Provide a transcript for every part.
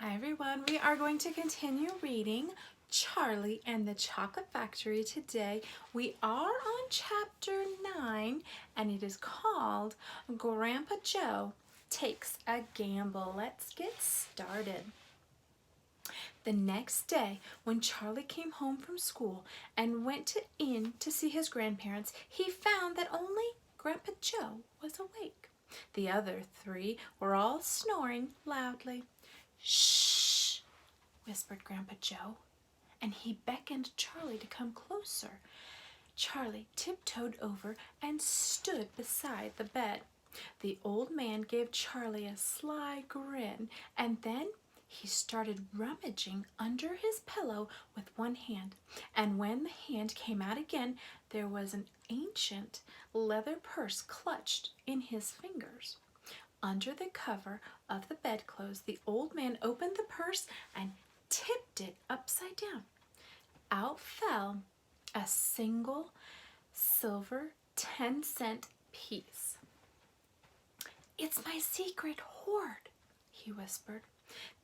Hi everyone, we are going to continue reading Charlie and the Chocolate Factory today. We are on chapter 9 and it is called Grandpa Joe Takes a Gamble. Let's get started. The next day, when Charlie came home from school and went in to see his grandparents, he found that only Grandpa Joe was awake. The other three were all snoring loudly. "Shh," whispered Grandpa Joe, and he beckoned Charlie to come closer. Charlie tiptoed over and stood beside the bed. The old man gave Charlie a sly grin, and then he started rummaging under his pillow with one hand, and when the hand came out again, there was an ancient leather purse clutched in his fingers. Under the cover of the bedclothes, the old man opened the purse and tipped it upside down. Out fell a single silver 10-cent piece. "It's my secret hoard," he whispered.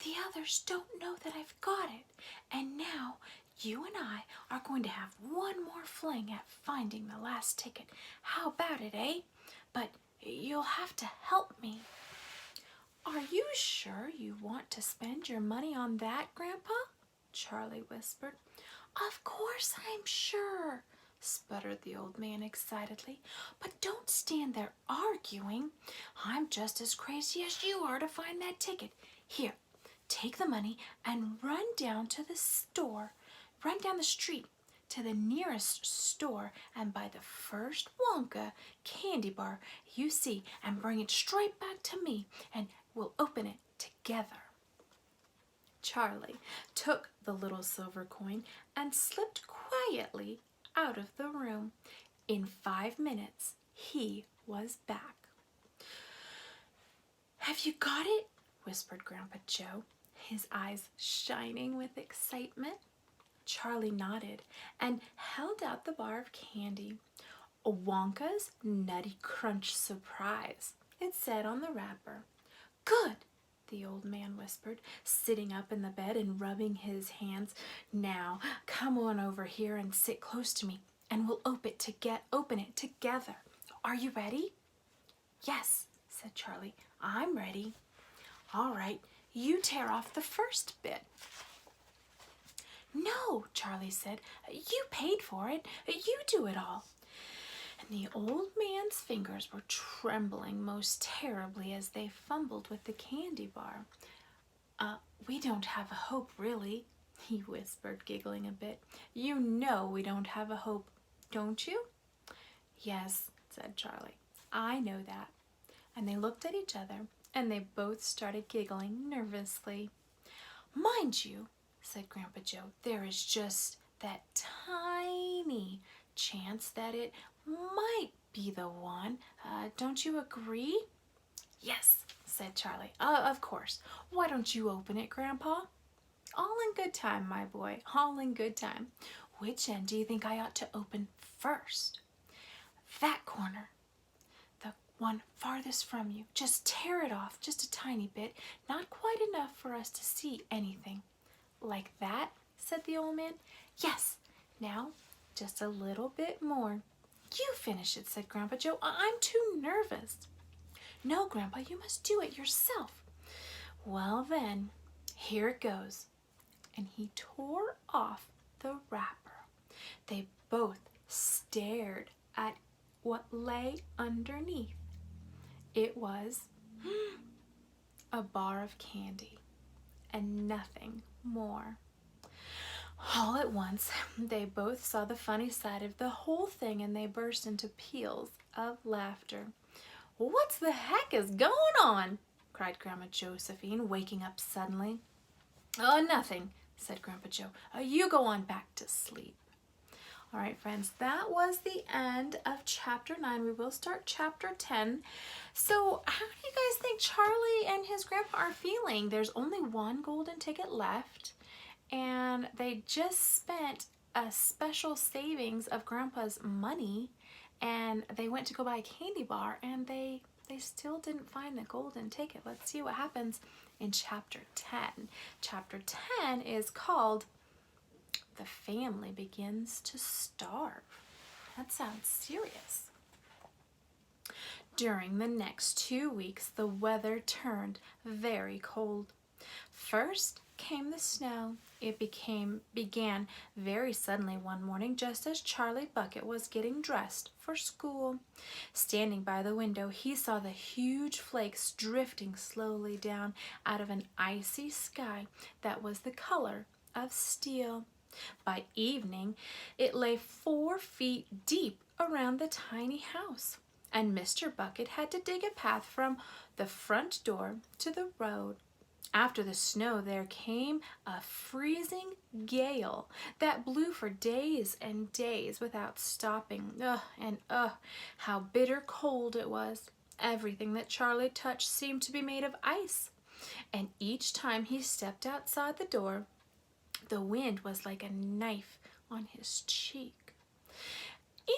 "The others don't know that I've got it, and now you and I are going to have one more fling at finding the last ticket. How about it, eh? But you'll have to help me." "Are you sure you want to spend your money on that, Grandpa?" Charlie whispered. "Of course I'm sure," sputtered the old man excitedly. "But don't stand there arguing. I'm just as crazy as you are to find that ticket. Here, take the money and run down the street to the nearest store and buy the first Wonka candy bar you see and bring it straight back to me and we'll open it together." Charlie took the little silver coin and slipped quietly out of the room. In 5 minutes, he was back. "Have you got it?" whispered Grandpa Joe, his eyes shining with excitement. Charlie nodded and held out the bar of candy. "Wonka's Nutty Crunch Surprise," it said on the wrapper. "Good," the old man whispered, sitting up in the bed and rubbing his hands. "Now, come on over here and sit close to me, and we'll open it together. Are you ready?" "Yes," said Charlie, "I'm ready." "All right, you tear off the first bit." "No," Charlie said, "you paid for it. You do it all." And the old man's fingers were trembling most terribly as they fumbled with the candy bar. We don't have a hope, really," he whispered, giggling a bit. "You know we don't have a hope, don't you?" "Yes," said Charlie, "I know that." And they looked at each other, and they both started giggling nervously. "Mind you," said Grandpa Joe, "there is just that tiny chance that it might be the one. Don't you agree?" "Yes," said Charlie, "of course. Why don't you open it, Grandpa?" "All in good time, my boy, all in good time. Which end do you think I ought to open first?" "That corner, the one farthest from you. Just tear it off just a tiny bit, not quite enough for us to see anything." "Like that?" said the old man. "Yes. Now, just a little bit more." "You finish it," said Grandpa Joe. "I'm too nervous." "No, Grandpa, you must do it yourself." "Well then, here it goes." And he tore off the wrapper. They both stared at what lay underneath. It was a bar of candy and nothing more. All at once, they both saw the funny side of the whole thing and they burst into peals of laughter. "What the heck is going on?" cried Grandma Josephine, waking up suddenly. "Oh, nothing," said Grandpa Joe. "You go on back to sleep." All right, friends, that was the end of chapter 9. We will start chapter 10. So how do you guys think Charlie and his grandpa are feeling? There's only one golden ticket left, and they just spent a special savings of Grandpa's money, and they went to go buy a candy bar, and they still didn't find the golden ticket. Let's see what happens in chapter 10. Chapter 10 is called The Family Begins to Starve. That sounds serious. During the next 2 weeks, the weather turned very cold. First came the snow. It began very suddenly one morning, just as Charlie Bucket was getting dressed for school. Standing by the window, he saw the huge flakes drifting slowly down out of an icy sky that was the color of steel. By evening, it lay 4 feet deep around the tiny house, and Mr. Bucket had to dig a path from the front door to the road. After the snow, there came a freezing gale that blew for days and days without stopping. How bitter cold it was. Everything that Charlie touched seemed to be made of ice, and each time he stepped outside the door, the wind was like a knife on his cheek.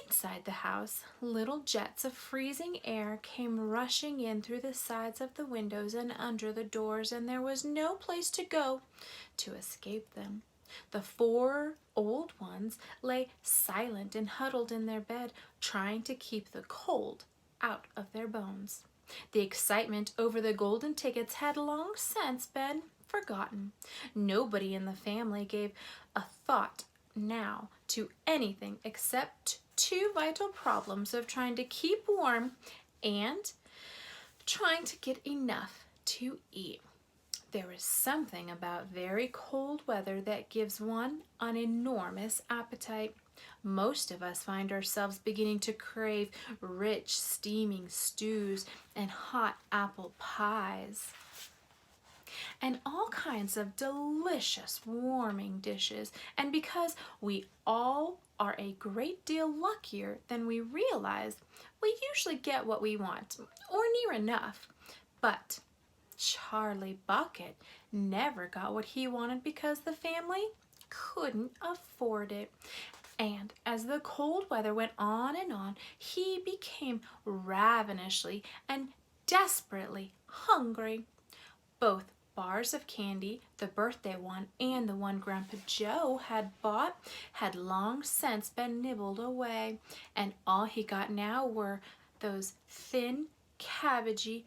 Inside the house, little jets of freezing air came rushing in through the sides of the windows and under the doors, and there was no place to go to escape them. The 4 old ones lay silent and huddled in their bed, trying to keep the cold out of their bones. The excitement over the golden tickets had long since been forgotten. Nobody in the family gave a thought now to anything except 2 vital problems of trying to keep warm and trying to get enough to eat. There is something about very cold weather that gives one an enormous appetite. Most of us find ourselves beginning to crave rich, steaming stews and hot apple pies and all kinds of delicious warming dishes. And because we all are a great deal luckier than we realize, we usually get what we want, or near enough. But Charlie Bucket never got what he wanted because the family couldn't afford it. And as the cold weather went on, he became ravenously and desperately hungry. Both bars of candy, the birthday one and the one Grandpa Joe had bought, had long since been nibbled away, and all he got now were those thin, cabbagey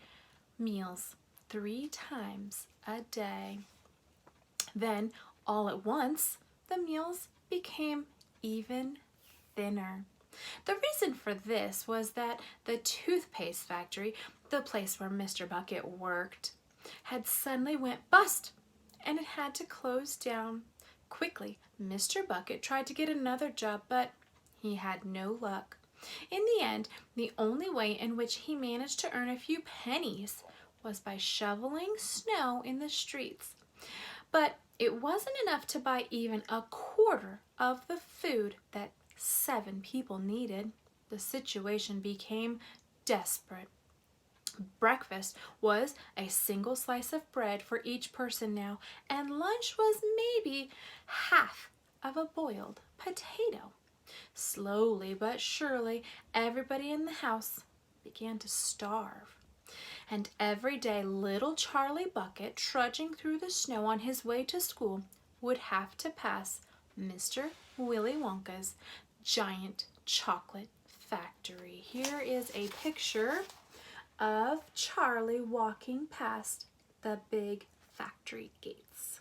meals 3 times a day. Then, all at once, the meals became even thinner. The reason for this was that the toothpaste factory, the place where Mr. Bucket worked, had suddenly went bust, and it had to close down. Quickly, Mr. Bucket tried to get another job, but he had no luck. In the end, the only way in which he managed to earn a few pennies was by shoveling snow in the streets. But it wasn't enough to buy even a quarter of the food that 7 people needed. The situation became desperate. Breakfast was a single slice of bread for each person now, and lunch was maybe half of a boiled potato. Slowly but surely, everybody in the house began to starve. And every day, little Charlie Bucket, trudging through the snow on his way to school, would have to pass Mr. Willy Wonka's giant chocolate factory. Here is a picture of Charlie walking past the big factory gates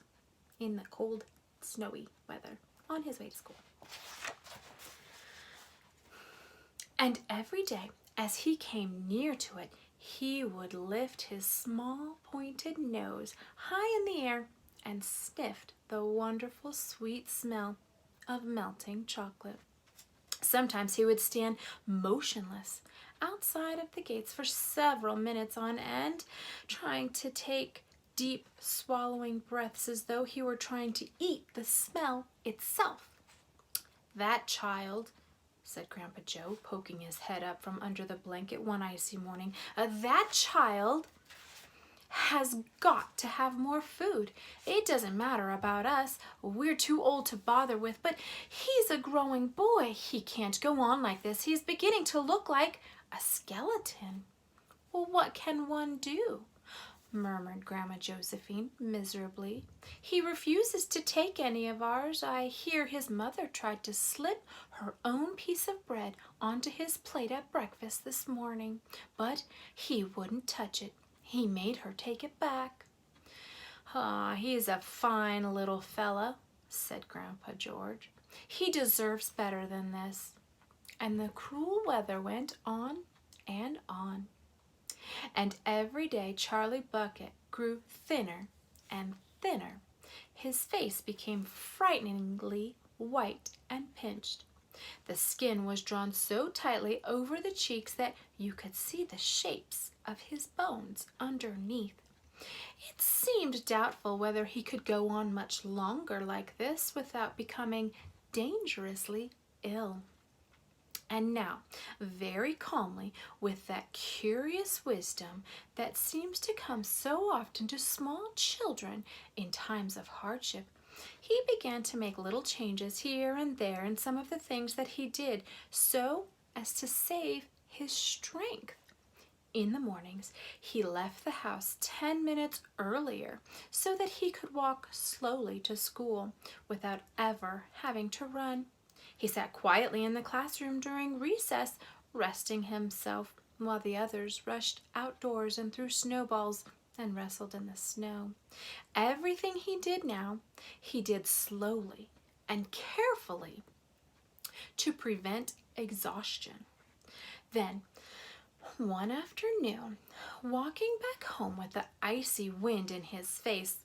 in the cold, snowy weather on his way to school. And every day, as he came near to it, he would lift his small, pointed nose high in the air and sniffed the wonderful, sweet smell of melting chocolate. Sometimes he would stand motionless outside of the gates for several minutes on end, trying to take deep, swallowing breaths as though he were trying to eat the smell itself. "That child," said Grandpa Joe, poking his head up from under the blanket one icy morning, "that child has got to have more food. It doesn't matter about us. We're too old to bother with, but he's a growing boy. He can't go on like this. He's beginning to look like a skeleton. Well, what can one do?" murmured Grandma Josephine miserably. "He refuses to take any of ours. I hear his mother tried to slip her own piece of bread onto his plate at breakfast this morning, but he wouldn't touch it. He made her take it back." "Ah, he's a fine little fella," said Grandpa George. "He deserves better than this." And the cruel weather went on and on. And every day Charlie Bucket grew thinner and thinner. His face became frighteningly white and pinched. The skin was drawn so tightly over the cheeks that you could see the shapes of his bones underneath. It seemed doubtful whether he could go on much longer like this without becoming dangerously ill. And now, very calmly, with that curious wisdom that seems to come so often to small children in times of hardship, he began to make little changes here and there in some of the things that he did, so as to save his strength. In the mornings, he left the house 10 minutes earlier so that he could walk slowly to school without ever having to run. He sat quietly in the classroom during recess, resting himself while the others rushed outdoors and threw snowballs and wrestled in the snow. Everything he did now, he did slowly and carefully to prevent exhaustion. Then, one afternoon, walking back home with the icy wind in his face,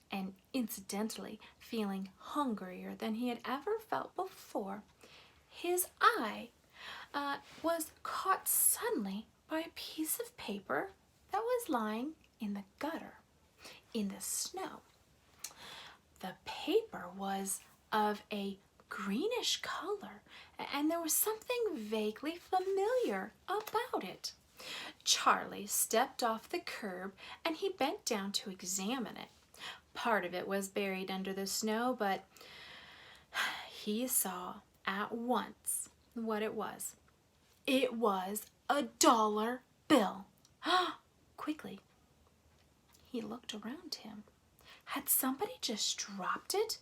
and incidentally feeling hungrier than he had ever felt before, his eye was caught suddenly by a piece of paper that was lying in the gutter, in the snow. The paper was of a greenish color, and there was something vaguely familiar about it. Charlie stepped off the curb and he bent down to examine it. Part of it was buried under the snow, but he saw at once what it was. It was a dollar bill. Quickly, he looked around him. Had somebody just dropped it?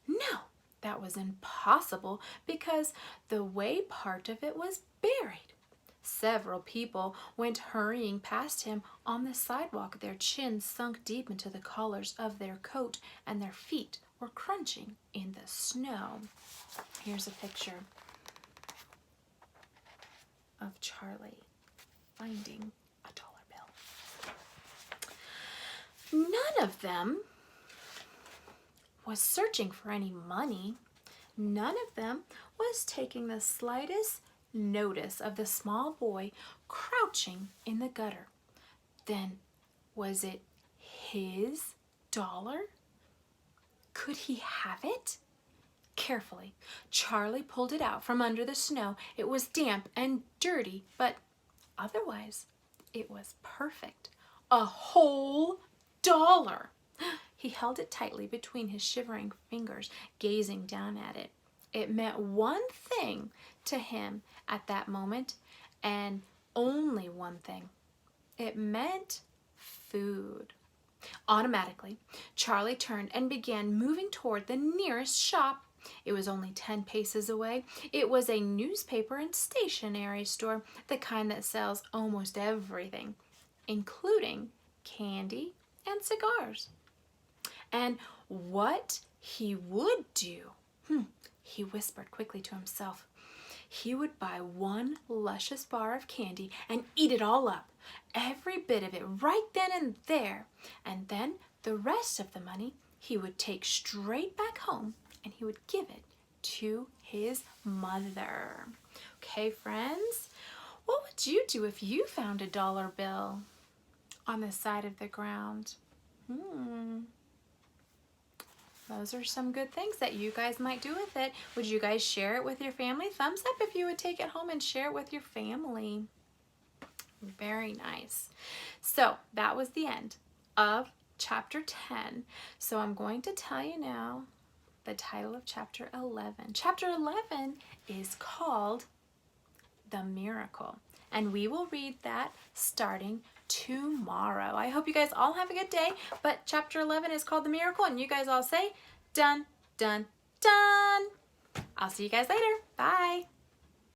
No, that was impossible because the way part of it was buried. Several people went hurrying past him on the sidewalk, their chins sunk deep into the collars of their coat, and their feet were crunching in the snow. Here's a picture of Charlie finding a dollar bill. None of them was searching for any money. None of them was taking the slightest notice of the small boy crouching in the gutter. Then, was it his dollar? Could he have it? Carefully, Charlie pulled it out from under the snow. It was damp and dirty, but otherwise it was perfect. A whole dollar! He held it tightly between his shivering fingers, gazing down at it. It meant one thing to him at that moment, and only one thing. It meant food. Automatically, Charlie turned and began moving toward the nearest shop. It was only 10 paces away. It was a newspaper and stationery store, the kind that sells almost everything, including candy and cigars. And what he would do, he whispered quickly to himself. He would buy one luscious bar of candy and eat it all up, every bit of it right then and there. And then the rest of the money he would take straight back home and he would give it to his mother. Okay, friends, what would you do if you found a dollar bill on the side of the ground? Those are some good things that you guys might do with it. Would you guys share it with your family? Thumbs up if you would take it home and share it with your family. Very nice. So that was the end of chapter 10. So I'm going to tell you now the title of chapter 11. Chapter 11 is called The Miracle. and we will read that starting tomorrow. I hope you guys all have a good day, but chapter 11 is called The Miracle, and you guys all say, done, done, done. I'll see you guys later. Bye.